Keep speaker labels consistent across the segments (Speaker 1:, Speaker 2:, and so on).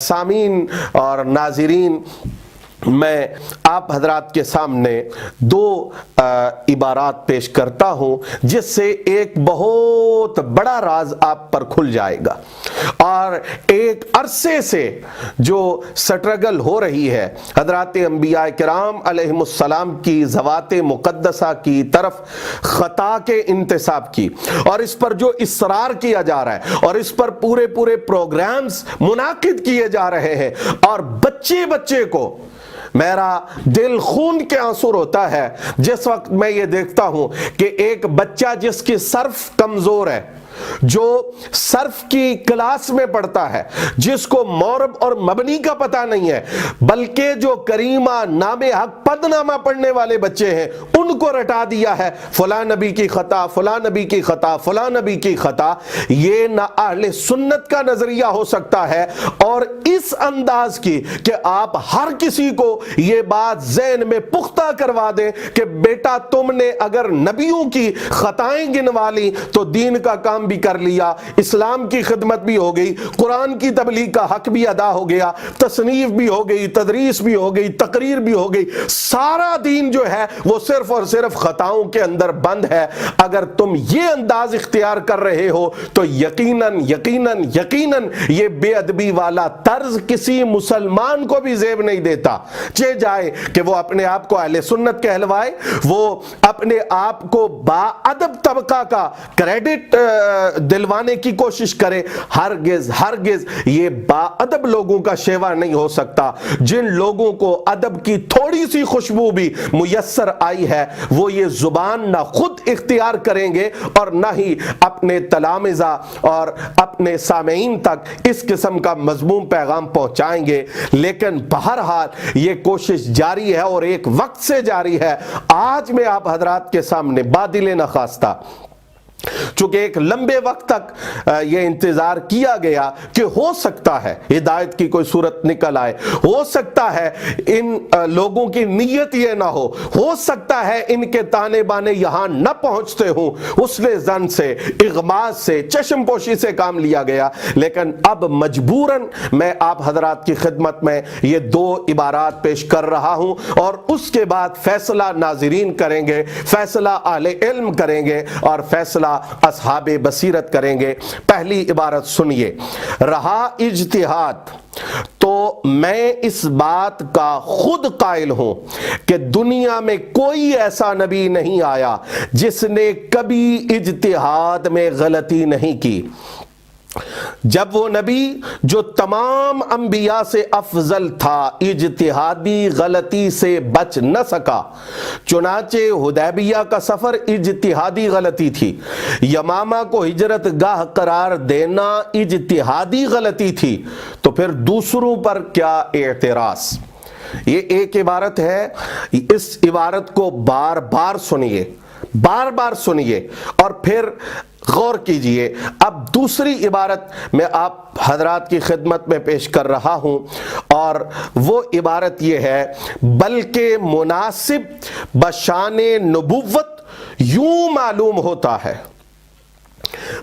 Speaker 1: سامعین اور ناظرین، میں آپ حضرات کے سامنے دو عبارات پیش کرتا ہوں جس سے ایک بہت بڑا راز آپ پر کھل جائے گا، اور ایک عرصے سے جو سٹرگل ہو رہی ہے حضرات انبیاء کرام علیہم السلام کی ذوات مقدسہ کی طرف خطا کے انتساب کی، اور اس پر جو اصرار کیا جا رہا ہے اور اس پر پورے پروگرامز منعقد کیے جا رہے ہیں، اور بچے کو میرا دل خون کے آنسو ہوتا ہے جس وقت میں یہ دیکھتا ہوں کہ ایک بچہ جس کی صرف کمزور ہے، جو صرف کی کلاس میں پڑھتا ہے، جس کو مورب اور مبنی کا پتہ نہیں ہے، بلکہ جو کریمہ نام حق پدنامہ پڑھنے والے بچے ہیں ان کو رٹا دیا ہے فلاں نبی کی خطا، فلاں نبی کی خطا، فلاں نبی کی خطا۔ یہ نہ اہل سنت کا نظریہ ہو سکتا ہے، اور اس انداز کی کہ آپ ہر کسی کو یہ بات ذہن میں پختہ کروا دیں کہ بیٹا تم نے اگر نبیوں کی خطائیں گنوا لی تو دین کا کام بھی کر لیا، اسلام کی خدمت بھی ہو گئی، قرآن کی تبلیغ کا حق بھی ادا ہو گیا، تصنیف بھی ہو گئی، تدریس بھی ہو گئی، تقریر بھی ہو گئی، سارا دین جو ہے وہ صرف اور صرف خطاؤں کے اندر بند ہے۔ اگر تم یہ انداز اختیار کر رہے ہو تو یقیناً یہ بے ادبی والا طرز کسی مسلمان کو بھی زیب نہیں دیتا، چاہے جائے کہ وہ اپنے آپ کو اہل سنت کہلوائے، وہ اپنے آپ کو با ادب طبقہ کا کریڈٹ دلوانے کی کوشش کرے۔ ہرگز یہ با ادب لوگوں کا شیوا نہیں ہو سکتا۔ جن لوگوں کو ادب کی تھوڑی سی خوشبو بھی میسر آئی ہے وہ یہ زبان نہ خود اختیار کریں گے اور نہ ہی اپنے تلامذہ اور اپنے سامعین تک اس قسم کا مضمون پیغام پہنچائیں گے۔ لیکن بہرحال یہ کوشش جاری ہے اور ایک وقت سے جاری ہے۔ آج میں آپ حضرات کے سامنے بادل نخواستہ، چونکہ ایک لمبے وقت تک یہ انتظار کیا گیا کہ ہو سکتا ہے ہدایت کی کوئی صورت نکل آئے، ہو سکتا ہے ان لوگوں کی نیت یہ نہ ہو سکتا ہے ان کے تانے بانے یہاں نہ پہنچتے ہوں، حسن ظن سے، اغماض سے، چشم پوشی سے کام لیا گیا، لیکن اب مجبوراً میں آپ حضرات کی خدمت میں یہ دو عبارات پیش کر رہا ہوں، اور اس کے بعد فیصلہ ناظرین کریں گے، فیصلہ اہل علم کریں گے، اور فیصلہ اصحاب بصیرت کریں گے۔ پہلی عبارت سنیے: رہا اجتہاد تو میں اس بات کا خود قائل ہوں کہ دنیا میں کوئی ایسا نبی نہیں آیا جس نے کبھی اجتہاد میں غلطی نہیں کی۔ جب وہ نبی جو تمام انبیاء سے افضل تھا اجتہادی غلطی سے بچ نہ سکا، چنانچہ حدیبیہ کا سفر اجتہادی غلطی تھی، یمامہ کو ہجرت گاہ قرار دینا اجتہادی غلطی تھی، تو پھر دوسروں پر کیا اعتراض؟ یہ ایک عبارت ہے، اس عبارت کو بار بار سنیے اور پھر غور کیجئے۔ اب دوسری عبارت میں آپ حضرات کی خدمت میں پیش کر رہا ہوں، اور وہ عبارت یہ ہے: بلکہ مناسب بشان نبوت یوں معلوم ہوتا ہے،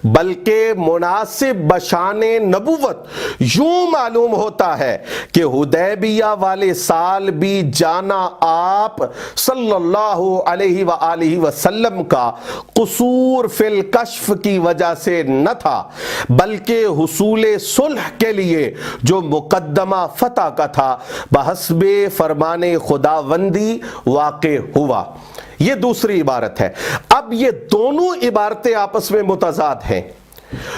Speaker 1: بلکہ مناسب بشان نبوت یوں معلوم ہوتا ہے کہ حدیبیہ والے سال بھی جانا آپ صلی اللہ علیہ وآلہ وسلم کا قصور فی الکشف کی وجہ سے نہ تھا، بلکہ حصول صلح کے لیے جو مقدمہ فتح کا تھا بحسب فرمان خداوندی واقع ہوا۔ یہ دوسری عبارت ہے۔ اب یہ دونوں عبارتیں آپس میں متضاد ہیں،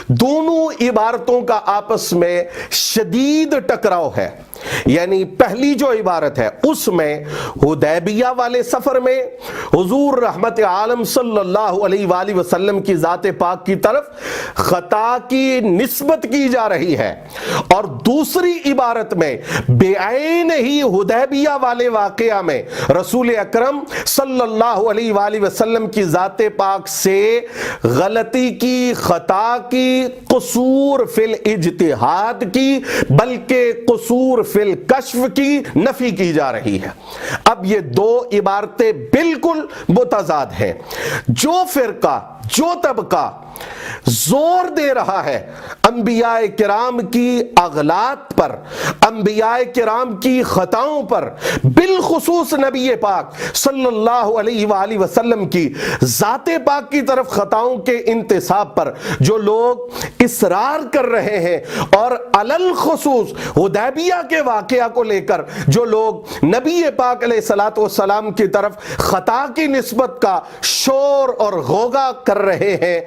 Speaker 1: دونوں عبارتوں کا آپس میں شدید ٹکراؤ ہے۔ یعنی پہلی جو عبارت ہے اس میں حدیبیہ والے سفر میں حضور رحمت عالم صلی اللہ علیہ وآلہ وسلم کی ذات پاک کی طرف خطا کی نسبت کی جا رہی ہے، اور دوسری عبارت میں بعین ہی حدیبیہ والے واقعہ میں رسول اکرم صلی اللہ علیہ وآلہ وسلم کی ذات پاک سے غلطی کی، خطا کی، قصور فی الاجتہاد کی، بلکہ قصور فی الکشف کی نفی کی جا رہی ہے۔ اب یہ دو عبارتیں بالکل متضاد ہیں۔ جو فرقہ جو طبقہ زور دے رہا ہے انبیاء کرام کی اغلاط پر، انبیاء کرام کی خطاؤں پر، بالخصوص نبی پاک صلی اللہ علیہ وآلہ وسلم کی ذات پاک کی طرف خطاؤں کے انتساب پر جو لوگ اصرار کر رہے ہیں، اور علل خصوص حدیبیہ کے واقعہ کو لے کر جو لوگ نبی پاک علیہ الصلوۃ والسلام کی طرف خطا کی نسبت کا شور اور غوغا کر رہے ہیں،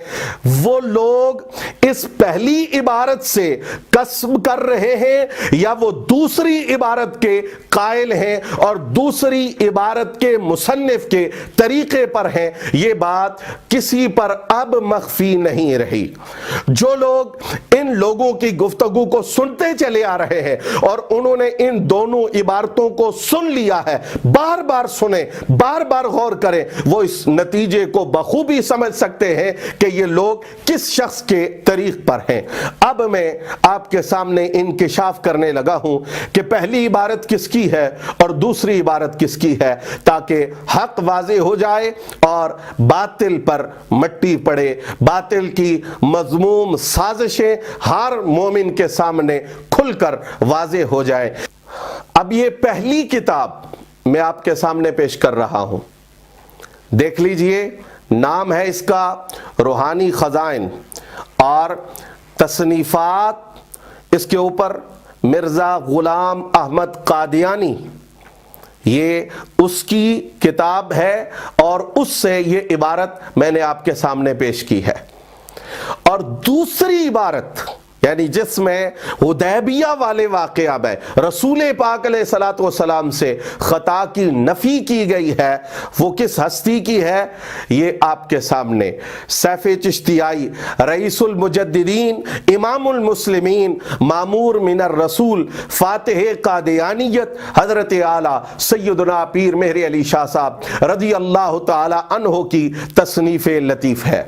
Speaker 1: وہ لوگ اس پہلی عبارت سے قسم کر رہے ہیں یا وہ دوسری عبارت کے قائل ہیں اور دوسری عبارت کے مصنف کے طریقے پر ہیں، یہ بات کسی پر اب مخفی نہیں رہی۔ جو لوگ ان لوگوں کی گفتگو کو سنتے چلے آ رہے ہیں اور انہوں نے ان دونوں عبارتوں کو سن لیا ہے، بار بار سنیں، بار بار غور کریں، وہ اس نتیجے کو بخوبی سمجھ سکتے ہیں کہ یہ لوگ کس شخص کے طریق پر ہیں۔ اب میں آپ کے سامنے انکشاف کرنے لگا ہوں کہ پہلی عبارت کس کی ہے اور دوسری عبارت کس کی ہے، تاکہ حق واضح ہو جائے اور باطل پر مٹی پڑے، باطل کی مذموم سازشیں ہر مومن کے سامنے کھل کر واضح ہو جائے۔ اب یہ پہلی کتاب میں آپ کے سامنے پیش کر رہا ہوں، دیکھ لیجئے، نام ہے اس کا روحانی خزائن، اور تصنیفات اس کے اوپر مرزا غلام احمد قادیانی، یہ اس کی کتاب ہے اور اس سے یہ عبارت میں نے آپ کے سامنے پیش کی ہے۔ اور دوسری عبارت یعنی جس میں حدیبیہ والے واقعہ میں رسول پاک علیہ الصلوۃ والسلام سے خطا کی نفی کی گئی ہے، وہ کس ہستی کی ہے؟ یہ آپ کے سامنے سیف چشتیائی، رئیس المجددین، امام المسلمین، مامور من الرسول، فاتح قادیانیت، حضرت اعلیٰ سیدنا پیر مہر علی شاہ صاحب رضی اللہ تعالی عنہ کی تصنیف لطیف ہے۔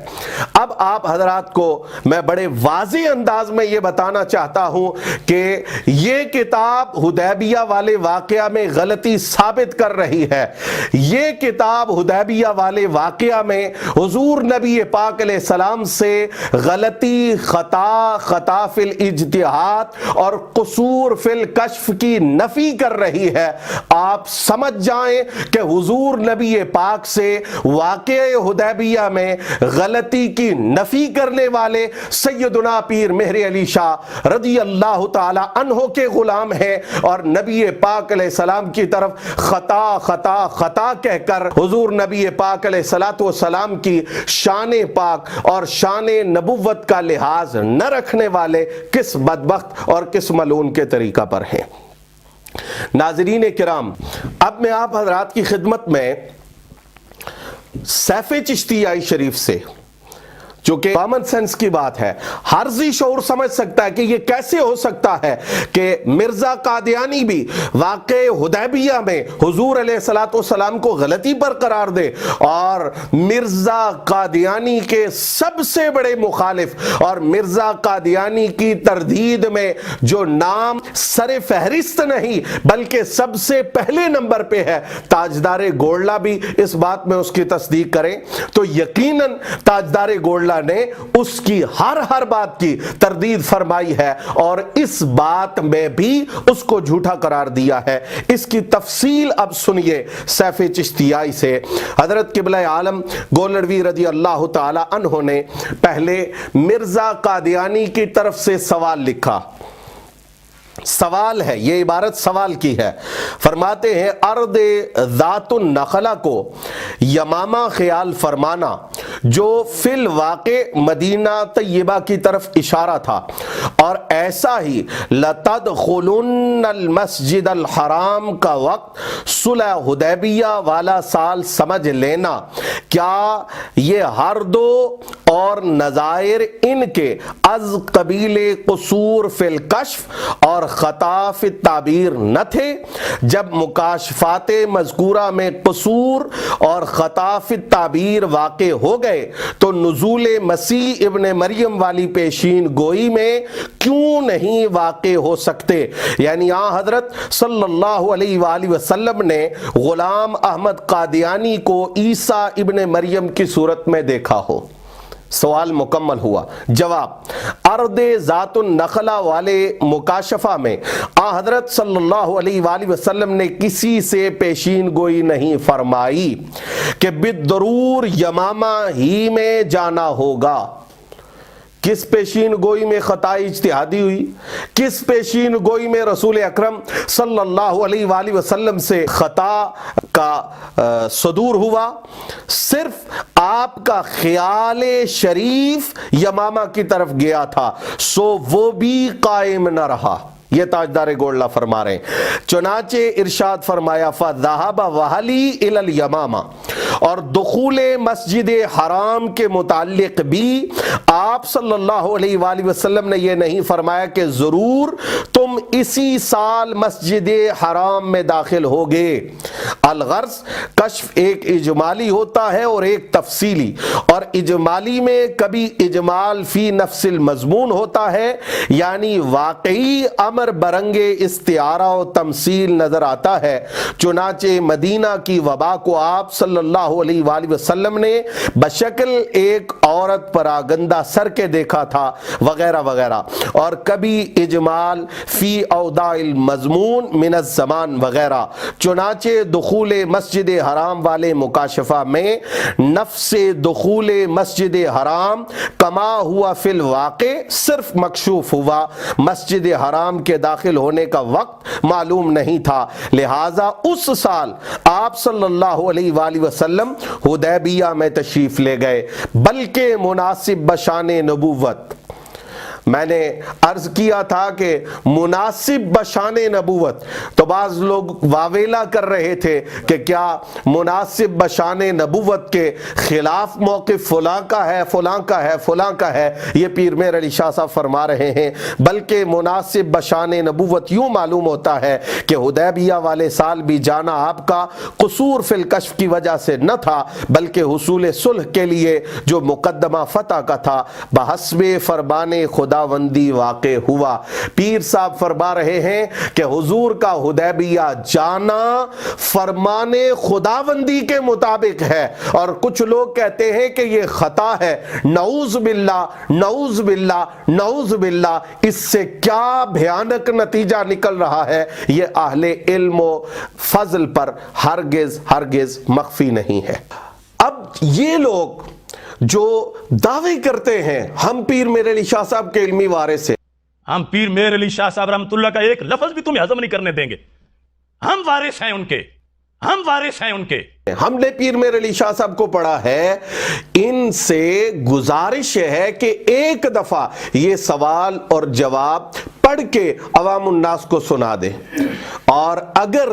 Speaker 1: اب آپ حضرات کو میں بڑے واضح انداز میں یہ بتانا چاہتا ہوں کہ یہ کتاب حدیبیہ والے واقعہ میں غلطی ثابت کر رہی ہے۔ یہ کتاب حدیبیہ والے واقعہ میں حضور نبی پاک علیہ السلام سے غلطی، خطا فی الاجتہاد اور قصور فی الکشف کی نفی کر رہی ہے۔ آپ سمجھ جائیں کہ حضور نبی پاک سے واقعہ حدیبیہ میں غلطی کی نفی کرنے والے سیدنا پیر مہر علی شاہ رضی اللہ تعالی عنہ کے غلام ہیں، اور نبی پاک علیہ السلام کی طرف خطا خطا خطا کہہ کر حضور نبی پاک علیہ السلام کی شان پاک اور شان نبوت کا لحاظ نہ رکھنے والے کس بدبخت اور کس ملعون کے طریقہ پر ہیں۔ ناظرین کرام، اب میں آپ حضرات کی خدمت میں سیف چشتیائی شریف سے، جو کہ کامن سینس کی بات ہے، ہر ذی شعور سمجھ سکتا ہے کہ یہ کیسے ہو سکتا ہے کہ مرزا قادیانی بھی واقع حدیبیہ میں حضور علیہ السلام کو غلطی پر قرار دے، اور مرزا قادیانی کے سب سے بڑے مخالف اور مرزا قادیانی کی تردید میں جو نام سر فہرست نہیں بلکہ سب سے پہلے نمبر پہ ہے، تاجدار گولڈا بھی اس بات میں اس کی تصدیق کریں تو یقیناً تاجدار گولڈا نے اس کی ہر بات کی تردید فرمائی ہے اور اس بات میں بھی اس کو جھوٹا قرار دیا ہے۔ اس کی تفصیل اب سنیے سیف چشتیائی سے۔ حضرت قبلہ عالم گولڑوی رضی اللہ تعالی عنہ نے پہلے مرزا قادیانی کی طرف سے سوال لکھا۔ سوال ہے، یہ عبارت سوال کی ہے، فرماتے ہیں ارض ذات النخلہ کو یمامہ خیال فرمانا، جو فی الواقع مدینہ طیبہ کی طرف اشارہ تھا، اور ایسا ہی لتدخلن المسجد الحرام کا وقت صلح حدیبیہ والا سال سمجھ لینا، کیا یہ ہر دو اور نظائر ان کے از قبیل قصور فی الکشف اور خطا فی التعبیر نہ تھے؟ جب مکاشفات مذکورہ میں قصور اور خطا فی التعبیر واقع ہو گئے تو نزول مسیح ابن مریم والی پیشین گوئی میں کیوں نہیں واقع ہو سکتے؟ یعنی حضرت صلی اللہ علیہ وآلہ وسلم نے غلام احمد قادیانی کو عیسیٰ ابن مریم کی صورت میں دیکھا ہو، سوال مکمل ہوا۔ جواب، ارض ذات النخلہ والے مکاشفہ میں حضرت صلی اللہ علیہ وآلہ وسلم نے کسی سے پیشین گوئی نہیں فرمائی کہ بالضرور یمامہ ہی میں جانا ہوگا۔ کس پیشین گوئی میں خطا اجتہادی ہوئی؟ کس پیشین گوئی میں رسول اکرم صلی اللہ علیہ وآلہ وسلم سے خطا کا صدور ہوا؟ صرف آپ کا خیال شریف یمامہ کی طرف گیا تھا، سو وہ بھی قائم نہ رہا۔ یہ تاجدار گولڈا فرما رہے ہیں۔ چنانچہ ارشاد فرمایا فَذَهَبَ وَهَلِي إِلَى الْيَمَامَةِ، اور دخول مسجد حرام کے متعلق بھی آپ صلی اللہ علیہ وآلہ وسلم نے یہ نہیں فرمایا کہ ضرور تم اسی سال مسجد حرام میں داخل ہوگے۔ الغرض، کشف ایک اجمالی ہوتا ہے اور ایک تفصیلی، اور اجمالی میں کبھی اجمال فی نفس المضمون ہوتا ہے، یعنی واقعی امر برنگے استعارہ و تمثیل نظر آتا ہے۔ چنانچہ مدینہ کی وبا کو آپ صلی اللہ علیہ وآلہ وسلم نے بشکل ایک عورت پر آگندہ سر کے دیکھا تھا، وغیرہ وغیرہ، اور کبھی اجمال فی اوضاع المضمون من الزمان وغیرہ۔ چنانچہ دخول مسجد حرام والے مکاشفہ میں نفس دخول مسجد حرام کما ہوا فی الواقع صرف مکشوف ہوا، مسجد حرام کے داخل ہونے کا وقت معلوم نہیں تھا، لہٰذا اس سال آپ صلی اللہ علیہ وآلہ وسلم حدیبیہ میں تشریف لے گئے، بلکہ مناسب بشان نبوت۔ میں نے عرض کیا تھا کہ مناسب بشان نبوت، تو بعض لوگ واویلا کر رہے تھے کہ کیا مناسب بشان نبوت کے خلاف موقف فلاں کا ہے، فلاں کا ہے، فلاں کا ہے۔ یہ پیر مہر علی شاہ صاحب فرما رہے ہیں بلکہ مناسب بشان نبوت یوں معلوم ہوتا ہے کہ حدیبیہ والے سال بھی جانا آپ کا قصور فی الکشف کی وجہ سے نہ تھا، بلکہ حصول صلح کے لیے جو مقدمہ فتح کا تھا بحسب فرمان خداوندی واقع ہوا۔ پیر صاحب فرما رہے ہیں کہ حضور کا حدیبیہ جانا فرمان خداوندی کے مطابق ہے، اور کچھ لوگ کہتے ہیں کہ یہ خطا ہے۔ نعوذ باللہ، نعوذ باللہ، نعوذ باللہ۔ اس سے کیا بھیانک نتیجہ نکل رہا ہے، یہ اہل علم و فضل پر ہرگز ہرگز مخفی نہیں ہے۔ اب یہ لوگ جو دعوے کرتے ہیں ہم پیر مہر علی شاہ صاحب کے علمی وارث ہیں،
Speaker 2: ہم پیر مہر علی شاہ صاحب رحمۃ اللہ کا ایک لفظ بھی تمہیں ہضم نہیں کرنے دیں گے، ہم وارث ہیں ان کے، ہم وارث ہیں ان کے۔
Speaker 1: ہم نے پیر مہر علی شاہ صاحب کو پڑھا ہے، ان سے گزارش ہے کہ ایک دفعہ یہ سوال اور جواب پڑھ کے عوام الناس کو سنا دے، اور اگر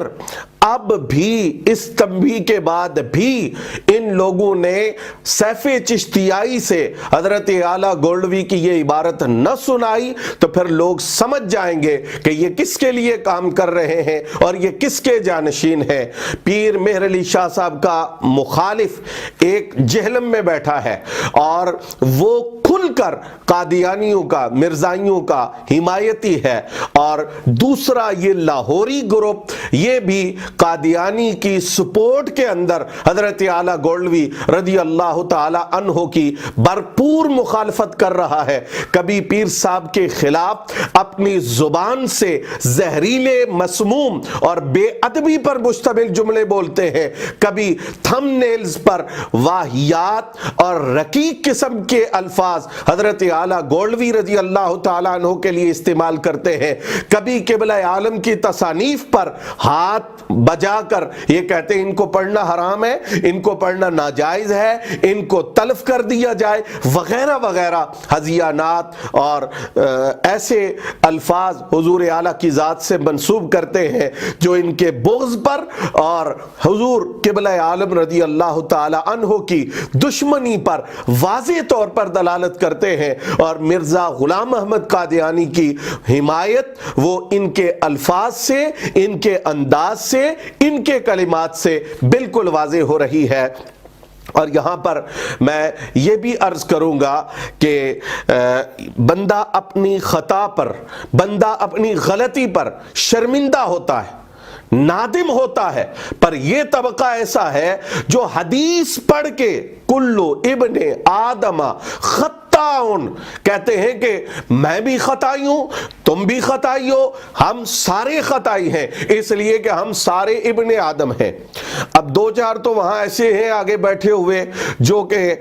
Speaker 1: اب بھی اس تنبیہ کے بعد بھی ان لوگوں نے سیف چشتیائی سے حضرت اعلیٰ گولڈوی کی یہ عبارت نہ سنائی تو پھر لوگ سمجھ جائیں گے کہ یہ کس کے لیے کام کر رہے ہیں اور یہ کس کے جانشین ہیں۔ پیر مہر علی شاہ صاحب کا مخالف ایک جہلم میں بیٹھا ہے اور وہ کھل کر قادیانیوں کا، مرزائیوں کا حمایتی ہے، اور دوسرا یہ لاہوری گروپ یہ بھی قادیانی کی سپورٹ کے اندر حضرت اعلیٰ گولڈوی رضی اللہ تعالی عنہ کی بھرپور مخالفت کر رہا ہے۔ کبھی پیر صاحب کے خلاف اپنی زبان سے زہریلے، مسموم اور بے ادبی پر مشتمل جملے بولتے ہیں، کبھی تھم نیلز پر واہیات اور رقیق قسم کے الفاظ حضرت اعلیٰ گولڈوی رضی اللہ تعالیٰ عنہ کے لیے استعمال کرتے ہیں، کبھی قبلہ عالم کی تصانیف پر ہاتھ بجا کر یہ کہتے ہیں ان کو پڑھنا حرام ہے، ان کو پڑھنا ناجائز ہے، ان کو تلف کر دیا جائے، وغیرہ وغیرہ ہذیانات اور ایسے الفاظ حضور اعلیٰ کی ذات سے منسوب کرتے ہیں جو ان کے بغض پر اور حضور قبلہ عالم رضی اللہ تعالی عنہ کی دشمنی پر واضح طور پر دلالت کرتے ہیں، اور مرزا غلام احمد قادیانی کی حمایت وہ ان کے الفاظ سے، ان کے انداز سے، ان کے کلمات سے بالکل واضح ہو رہی ہے۔ اور یہاں پر میں یہ بھی عرض کروں گا کہ بندہ اپنی خطا پر، بندہ اپنی غلطی پر شرمندہ ہوتا ہے، نادم ہوتا ہے، پر یہ طبقہ ایسا ہے جو حدیث پڑھ کے کلو ابن آدم خطاؤن کہتے ہیں کہ میں بھی خطائی ہوں، تم بھی خطائی ہو، ہم سارے خطائی ہیں، اس لیے کہ ہم سارے ابن آدم ہیں۔ اب دو چار تو وہاں ایسے ہیں آگے بیٹھے ہوئے جو کہ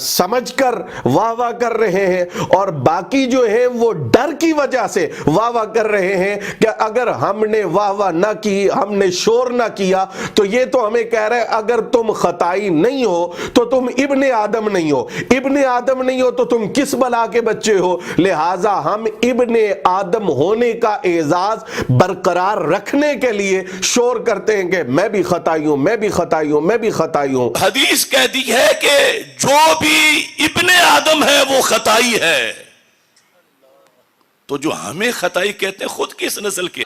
Speaker 1: سمجھ کر واہ واہ کر رہے ہیں، اور باقی جو ہیں وہ ڈر کی وجہ سے واہ واہ کر رہے ہیں کہ اگر ہم نے واہ واہ نہ کی، ہم نے شور نہ کیا تو یہ تو ہمیں کہہ رہے ہیں اگر تم خطائی نہیں ہو تو تم ابن آدم نہیں ہو، ابن آدم نہیں ہو تو تم کس بلا کے بچے ہو، لہٰذا ہم ابن آدم ہونے کا اعزاز برقرار رکھنے کے لیے شور کرتے ہیں کہ میں بھی خطائی ہوں، میں بھی خطائی ہوں، میں بھی خطائی ہوں۔
Speaker 3: حدیث کہتی ہے کہ جو بھی ابن آدم ہے وہ خطائی ہے، تو جو ہمیں خطائی کہتے ہیں خود کس نسل کے؟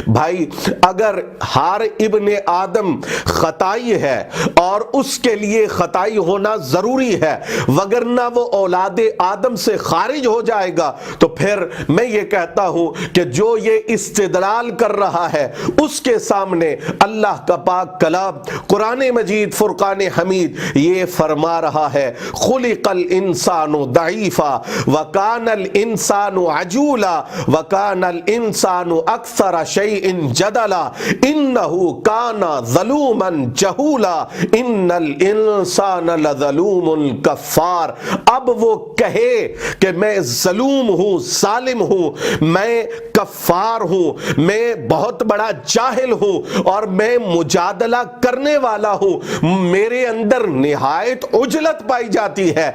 Speaker 1: بھائی اگر ہر ابن آدم خطائی ہے اور اس کے لیے خطائی ہونا ضروری ہے وگرنہ وہ اولاد آدم سے خارج ہو جائے گا، تو پھر میں یہ کہتا ہوں کہ جو یہ استدلال کر رہا ہے اس کے سامنے اللہ کا پاک کلام قرآن مجید فرقان حمید یہ فرما رہا ہے خلق الانسان ضعیفا وکان الانسان عجولا وکان الانسان اکثر شیء جدلا انہو کانا ظلوما جہولا ان الانسان لظلوم کفار۔ اب وہ کہے کہ میں ظلوم ہوں، ظالم ہوں، میں کفار ہوں، میں بہت بڑا جاہل ہوں اور میں مجادلہ کرنے والا ہوں، میرے اندر نہایت عجلت پائی جاتی ہے،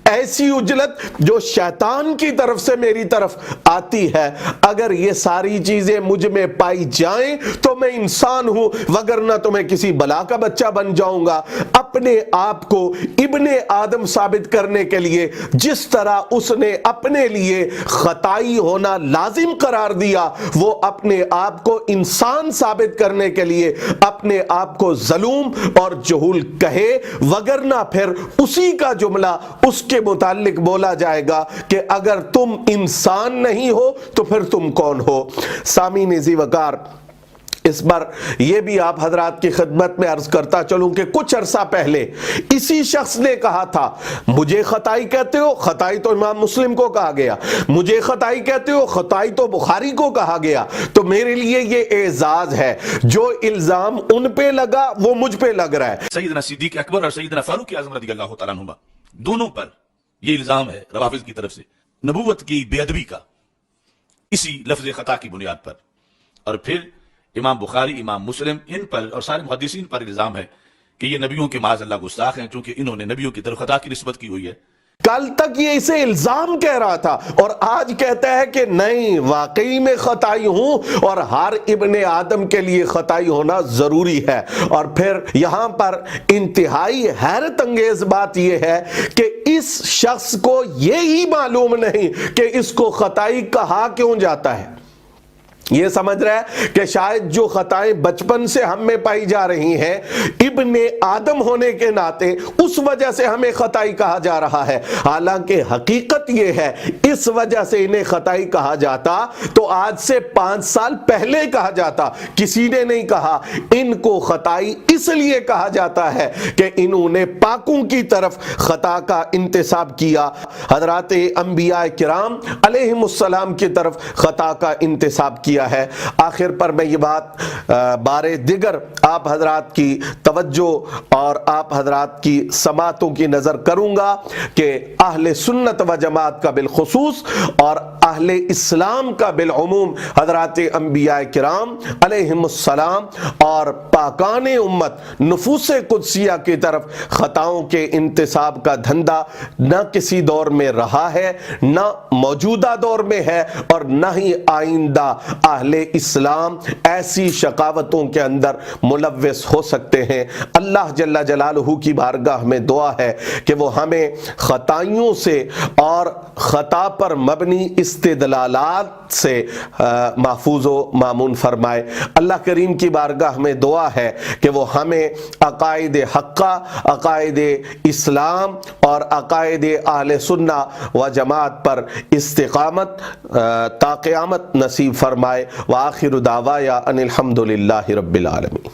Speaker 1: ایسی عجلت جو شیطان کی طرف سے میری طرف آتی ہے، اگر یہ ساری چیزیں مجھ میں پائی جائیں تو میں انسان ہوں وگرنہ تو میں کسی بلا کا بچہ بن جاؤں گا۔ اپنے آپ کو ابن آدم ثابت کرنے کے لیے جس طرح اس نے اپنے لیے خطائی ہونا لازم قرار دیا، وہ اپنے آپ کو انسان ثابت کرنے کے لیے اپنے آپ کو ظلوم اور جہول کہے، وگرنہ پھر اسی کا جملہ اس کے متعلق بولا جائے گا کہ اگر تم انسان نہیں ہو تو پھر تم کون ہو۔ سامعین ذی وقار، اس پر یہ بھی آپ حضرات کی خدمت میں عرض کرتا چلوں کہ کچھ عرصہ پہلے اسی شخص نے کہا تھا مجھے خطائی کہتے ہو، خطائی تو امام مسلم کو کہا گیا، مجھے خطائی کہتے ہو، خطائی تو بخاری کو کہا گیا، تو میرے لیے یہ اعزاز ہے، جو الزام ان پہ لگا وہ مجھ پہ لگ رہا ہے۔
Speaker 3: سیدنا صدیق اکبر اور سیدنا فاروق اعظم رضی اللہ تعالیٰ عنہما دونوں پر یہ الزام ہے روافض کی طرف سے نبوت کی بے ادبی کا، اسی لفظ خطا کی بنیاد پر، اور پھر امام بخاری، امام مسلم، ان پر اور سارے محدثین پر الزام ہے کہ یہ نبیوں کے معاذ اللہ گستاخ ہیں چونکہ انہوں نے نبیوں کی طرف خطا کی نسبت کی ہوئی ہے۔
Speaker 1: کل تک یہ اسے الزام کہہ رہا تھا اور آج کہتا ہے کہ نہیں، واقعی میں خطائی ہوں اور ہر ابن آدم کے لیے خطائی ہونا ضروری ہے۔ اور پھر یہاں پر انتہائی حیرت انگیز بات یہ ہے کہ اس شخص کو یہی معلوم نہیں کہ اس کو خطائی کہا کیوں جاتا ہے۔ یہ سمجھ رہا ہے کہ شاید جو خطائیں بچپن سے ہم میں پائی جا رہی ہیں ابن آدم ہونے کے ناطے اس وجہ سے ہمیں خطائی کہا جا رہا ہے، حالانکہ حقیقت یہ ہے اس وجہ سے انہیں خطائی کہا جاتا تو آج سے 5 سال پہلے کہا جاتا، کسی نے نہیں کہا۔ ان کو خطائی اس لیے کہا جاتا ہے کہ انہوں نے پاکوں کی طرف خطا کا انتساب کیا، حضرات انبیاء کرام علیہم السلام کی طرف خطا کا انتساب کیا ہے۔ آخر پر میں یہ بات بارے دیگر آپ حضرات کی توجہ اور آپ حضرات کی سماعتوں کی نظر کروں گا کہ اہل سنت و جماعت کا بالخصوص اور اہل اسلام کا بالعموم حضرات انبیاء کرام علیہم السلام اور پاکان امت نفوس قدسیہ کی طرف خطاؤں کے انتساب کا دھندا نہ کسی دور میں رہا ہے، نہ موجودہ دور میں ہے، اور نہ ہی آئندہ اہل اسلام ایسی شقاوتوں کے اندر ملوث ہو سکتے ہیں۔ اللہ جل جلالہ کی بارگاہ میں دعا ہے کہ وہ ہمیں خطائیوں سے اور خطا پر مبنی استدلالات سے محفوظ و مامون فرمائے۔ اللہ کریم کی بارگاہ میں دعا ہے کہ وہ ہمیں عقائد حقہ، عقائد اسلام اور عقائد اہل سنہ و جماعت پر استقامت تا قیامت نصیب فرمائے۔ فرمائے۔ وآخر دعوایا ان الحمدللہ رب العالمین۔